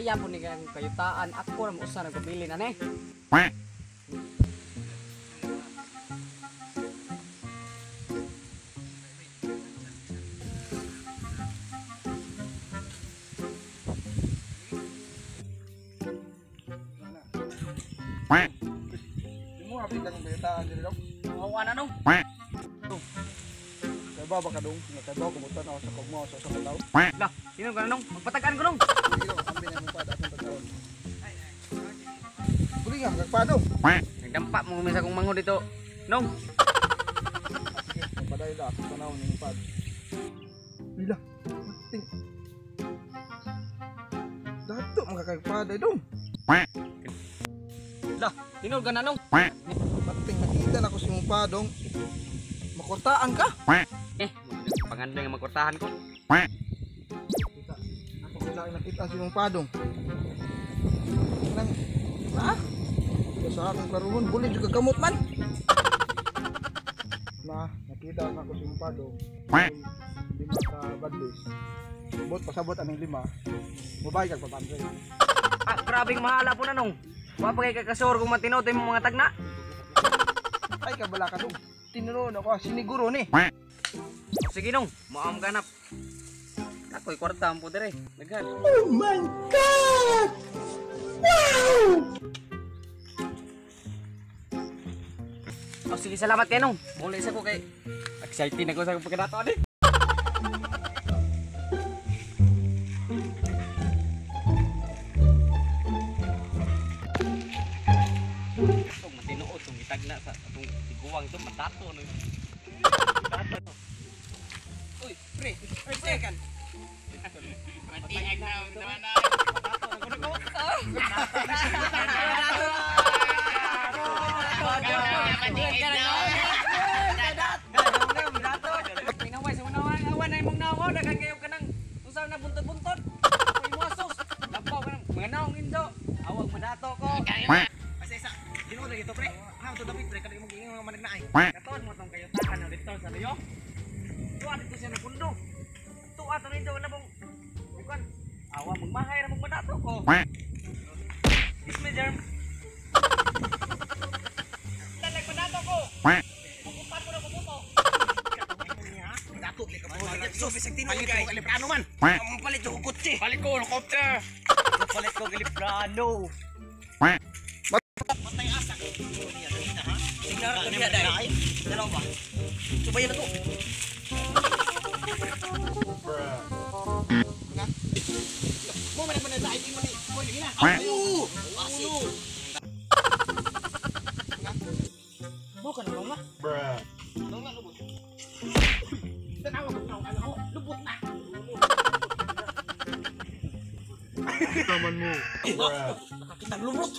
Kaya po ni kayutaan ako ra mo usa nagpabilin ani. Mo apit ang beta diri daw. Awa na no. Kay baba ka dong, nakabaw ko mutan ako sa kogmo sa kataw. Lah, sino ka na nung? Magpatagaan ko nung. Dili ko ambi na mo pa atong pagkaon. Buli nga magpado. Nagdampa mo misa kong mango dito. Nung. Paday la sa tanaw ni pad. Bila. Ting. Dato magkakagpaday dong. Lah, sino ka na nung? Pating nakita na ko si mong padong. Makortaan ka. Panganda yung magkurtahan ko. Ako kailangan nakita si mong padong. Nang sa akong karuhon, buli juga kamot man. Nakita na ko si mong padong. 5 ka badlis. Bot pasabot anong 5. Mabay kag papansay. Grabing mahala po na nung. Wapagay kakasor kung matinaw tayo mga tagna. Ay kabala ka dong. Tinuron ako siniguro ni. Sige nung, maam ganap. Ako'y kwarta ang po dire. Naghan. Oh my God! Wow! Oh, sige, salamat kayo nung. Muli sa ko kay excited ako sa pagkadato ani. Itong matinuot, itong itagna sa itong tiguwang ito, matato no. Matato. Uy, pre, second. Matiag na naman na. Buntot-buntot. Ako'y muasos. Lampaw ka ng mga naong indo. Awag madato ko. Pasesa. Dino na ito pre. Ha, ito David pre. Kali mo gingin mga managnaay. Katon mo itong kayo tahan na dito sa layo. Tuwa dito siya na pundo. Tuwa ito na ito. Labong. Ikuan. Awa magmahay na mong madato ko. Kiss me, Jerm. Lalag madato ko. Pupuntan mo na pupunto. Dato, lika po. So, bisag tino kay Kaliprano man. Ang palit ko kutsi. Palit ko helicopter. Palit ko Kaliprano. Patay asak. Tingnan ko niya dai. Dalaw ba? Subayan na to. Mo man man dai di mo ni. Mo ni na. Asu. Bukan nga. Nga lubot. Tanawa ko ano lubot na. Taman mo. Nakakitang lumot.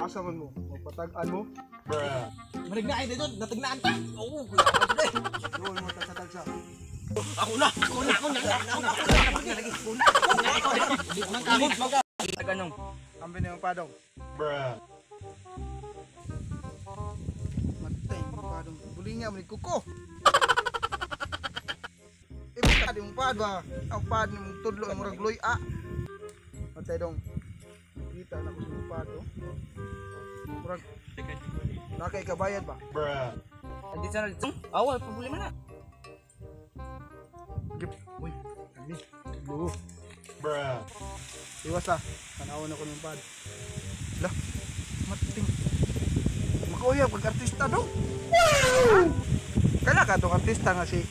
Asa man mo? Magpatagaan mo? Marignaay dito, natignaan ka. Oo, kuya ka dito eh. Doon mo tagsa-tagsa. Ako na. Ganong. Ambi na yung padong. Matay yung padong. Buli nga mo ni kuko. Ibig yung pad ba? Ang pad ni mong tudlo ang murag loy a. Matay dong. Kita na ko sa yung pad oh. Murag. Nakay kabayad ba? Hindi sana dito. Awal, problema na. Gip. Uy. Kami. Luho. Iwas ah. Tanawon ako ng pad. Lah. Mating. Makuya pag-artista dong. Wow! Kaya ka itong artista nga si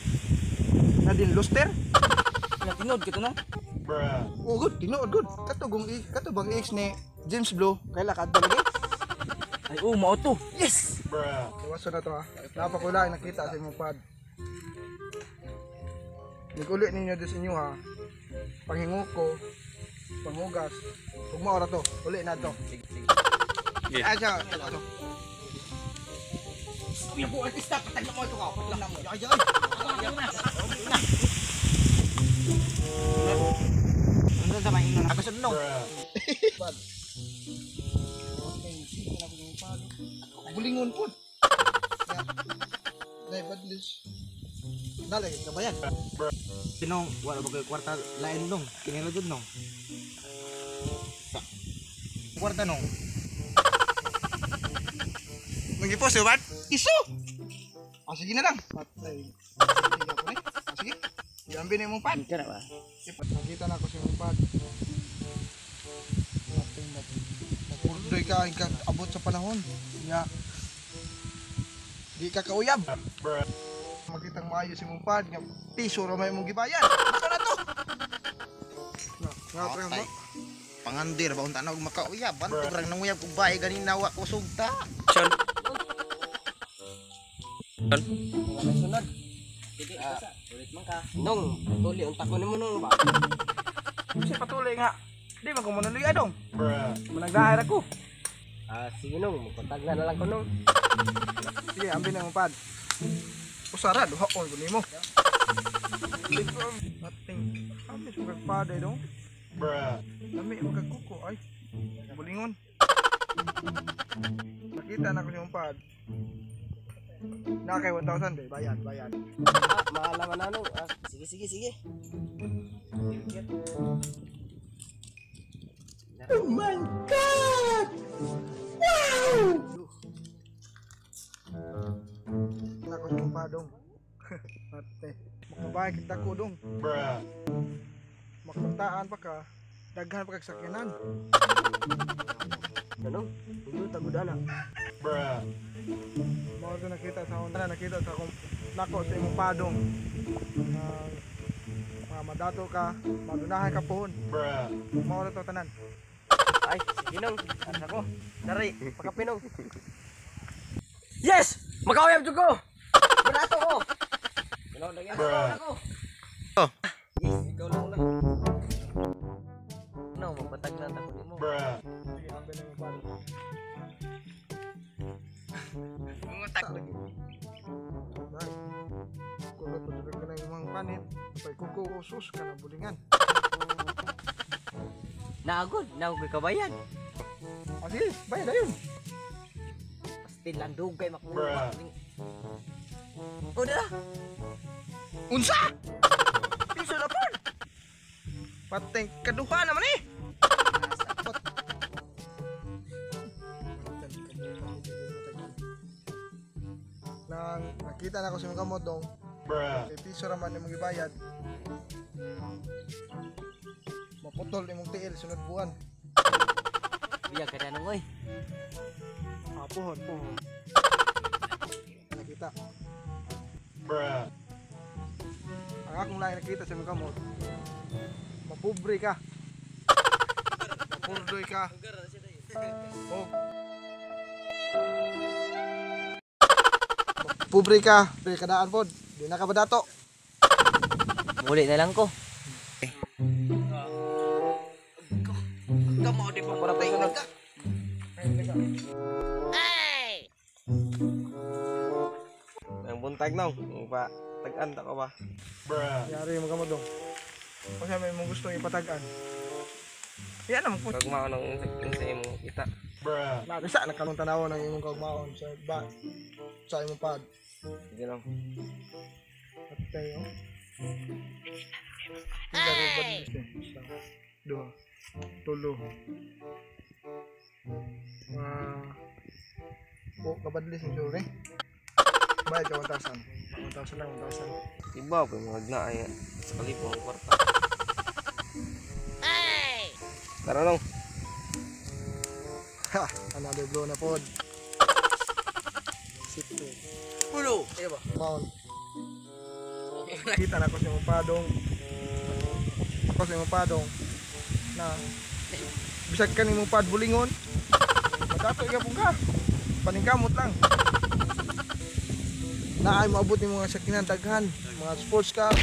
Nadine Luster? Natinod ka ito na. Oh good, tinood good. Katubang ex ni James Blue. Kaya ka ito lagi? Ay, mao to. Yes! Iwaso na to ha. Napakula nakita sa inyong pad. Nag-uli ninyo doon sa inyo ha. Panghingo ko. Panghugas. Huwag maora to. Uli na to. Sige. Ay siya. Ano? Kuya po, artista, patag na mo ito ka. Patag na mo. Ay. Ano sa mahingo na? Ako sa nung. Pad. Bulingon po. Dai badlis. Nalay kabayan. Sinong wala ba kayo kwarta lain nung kinilo dun nung. Kwarta nung. Mangipos ba? Iso. Ah, sige na lang. Patay. Sige ako ni. Ah, sige. Iambi na imong pad. Ka na ba? Nakita na ko sa imong pad. Purdoy ka abot sa panahon. Ya. Di ka kauyab. Makitang maayo si imong pad nga piso ra may imong gibayan. Basta na to. Nga pre mo. Pangandir ba unta na og makauyaban kurang nang uyab og bae ganina wa ko sugta. Sunod. Jadi ulit man ka. Nong, tuli unta ko nimo nung ba. Kasi patuloy nga. Di man ko manuloy adong. Managdaer ako. Sige nung, magkontag na lang ko nung. Sige, ambil na imong pad. Usara duha on ko nimo. Ating ambil sugag paday dong. Dami magkuko ay. Bulingon. Nakita na ko yung pad. Na kay 1,000 day, bayad. Maalaman na nung. Sige. Oh my god! Wow! Na ko yung padong. Ate, makabay kita ko dong. Makuntaan pa ka. Daghan pa kag sakyanan. Nung, ulo taguda na. Mao to nakita sa Honda, nakita sa akong nako sa imong padong. Madato ka, madunahan ka pohon. Mao to tanan. Ay, sige nung. Asa ko. Dari, pakapinong. Yes! Makauyab jud ko. Barato ko. Ano lagyan ako. Oh. Yes, ikaw lang una. No, magpatag na ako nimo. Sige, ambil na imong padong. Ngutak lagi. Ay, kulot pa sa ka na imong panit. Pay kuko usus ka na bulingan. Naagod, naagod kabayan. Ah, sige, bayad na yun. Still lang dugay makuha. O dala. Unsa? Piso na po. Pateng kaduha naman eh. Nang nakita na ko sa mga kamot dong. Kay piso raman imong gibayad. Maputol imong tiil sunod buwan. Biya ka na nung oy. Pohon. Nakita. Ang akong lain nakita sa mga kamot. Mapobre ka. Mapurdoy ka. Oh. Pobre ka. Pre kadaan pod. Di na ka ba dato? Muli na lang ko. Kamu di para paingon ka. Ang buntag nong, pa tag-anta ko ba? Yari mo kamot dong. Kung siya may mong gusto ipatagan. Yan naman po. Kagmao nang sa imong kita. Bisa nakalong tanaw ng imong kagmaon sa sa imong pad. Sige lang. At tayo. Ay! Dua. Tulo. Kabadlis ng jure. Bayad ka 1,000. 1,000 lang, 1,000. Iba pa mga na ay sa kalipo ang kwarta. Tara nong. Ha! Another blow na pod. Sito. Ulo. Iya ba? Maon. Kita na ko sa imong padong. Ako sa imong padong. Na bisag ka nimong pad bulingon. Madato gyapon ka. Paningkamot lang. Na ay maabot ni mga sakinan daghan, mga sports car.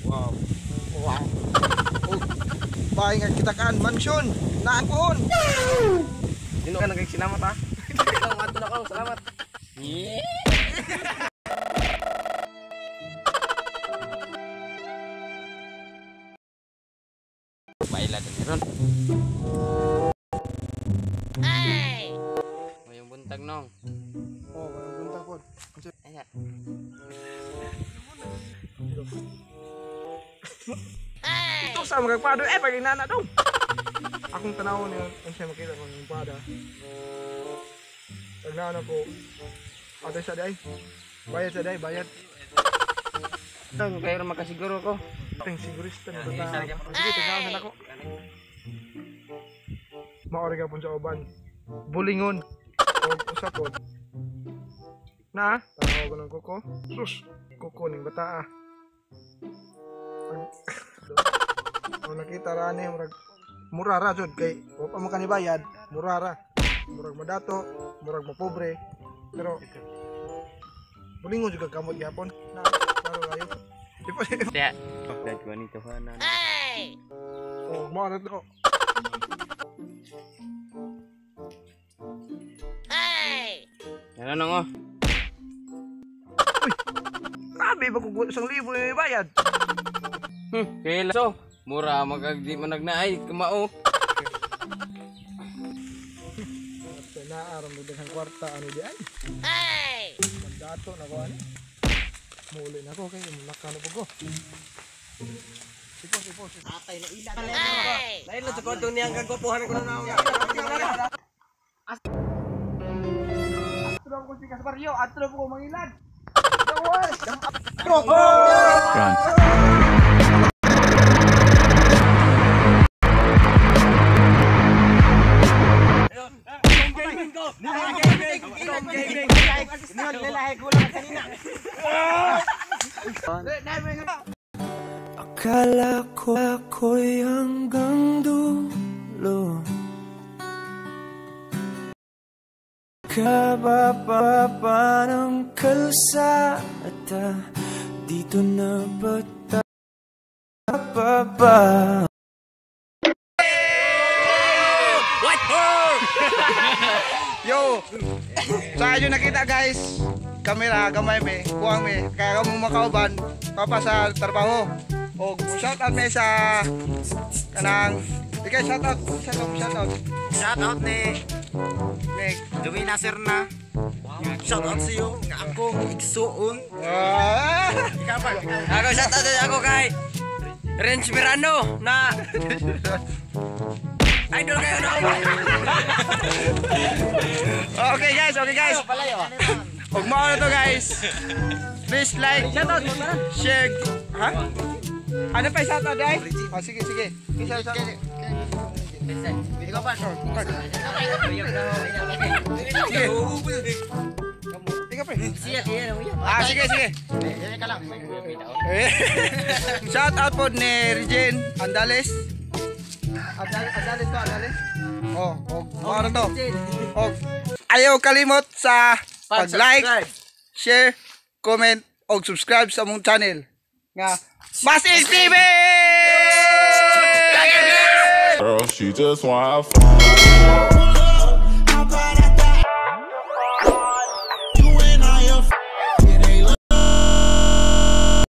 Wow. Oh. Bahay nga kitakaan, mansion, naakon. Dino ka nagkasalamat ha? Ikaw ato na ko, salamat. Baila din ron. Ay! May buntag nong. Oh, walang punta po. Ayan. Ito sa mga pado pag inana daw. Akong tanaw niyo kung siya makita ko ng pada. Tagnaan ako. Ate sa day. Bayad sa day, bayad. Ang kayo rin makasiguro ko. Ting sigurista na bata. Sige, tagnaan ako. Maori ka po sa uban. Bulingon. O usapod. Na, tanaw ko ng kuko. Sus, kuko ng bata ah. Ang nakita rani murah ra jud kay wa pa man kanibayad, murah ra. Murag madato, murag mapobre. Pero bulingon juga kamot gyapon. Na, klaro kayo. Di pa. Ya. Dagwa ni Tuhanan. Oh, mo na to. Ano nang oh? Grabe ba kung 1,000 na bayad? Kaya so, mura magagdi managnaay kumao. At naaram mo daghang kwarta ano di ay. Magdato na ko ani. Muli na ko kay nakano po ko. Sipo. Atay na ilan. Lain lang sa kwarto niyang kagwapuhan ko na. Atro ko si Kasparyo, atro ko mangilad. Akala ko ako'y hanggang dulo. Kababa ng kalsada, dito na ba baba? Yo! Sa inyo nakita guys, kamera, gamay me, kuwang me, kaya kamo makauban, papa sa trabaho. O shout out me sa kanang, ikay shout out. Shout out ni Joey Nasir na. Shout out sa iyo nga ako igsuon. Ako shout out ako kay Renz Mirano na idol kayo na ako. Okay guys. Huwag mo na to guys. Please like, share, ha? Ano pa shout out ay? Oh, sige. Isa. Ikaw pa, short. Ikaw pre. Siya. Sige. Yan ka lang. Shout out po ni Regine Andales. Andales. Oh, ano to? Oh, ayaw kalimot sa pag-like, share, comment, o subscribe sa mong channel nga Masig TV! Girl, she just wanna have fun.